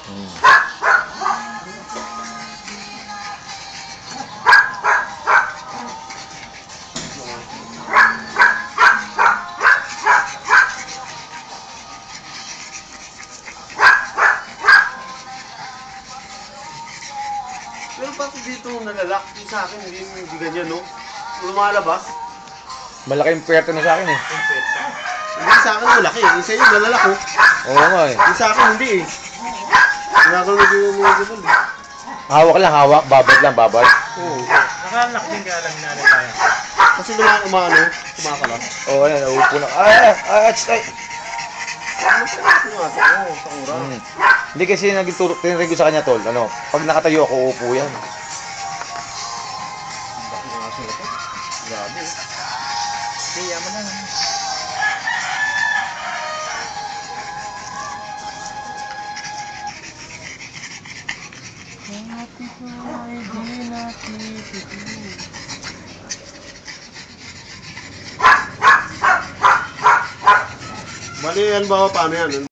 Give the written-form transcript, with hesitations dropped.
Pero bakit dito nalalak? Yung sa akin, hindi ganyan, no? Lumalabas. Malaki yung pwerto na sa akin eh. Hindi sa akin malaki. Yung sa iyo nalalak, oh. Oo nga eh. Yung sa akin hindi eh. Nagano din yung mga ganun eh. Hawak lang, hawak. Babad lang, babad. Oo. Nakalak din kaya lang nanay tayo. Kasi kumakalas. Oo, ayan, naupo na. Ay! Ano pa yung nga ito? Oo, sa ura. Hindi kasi tinrig ko sa kanya, tol. Ano, pag nakatayo ako, uupo yan. Bakit nga siya ito? Grabe eh. Kaya mo lang. Bali yan ba? Paano yan?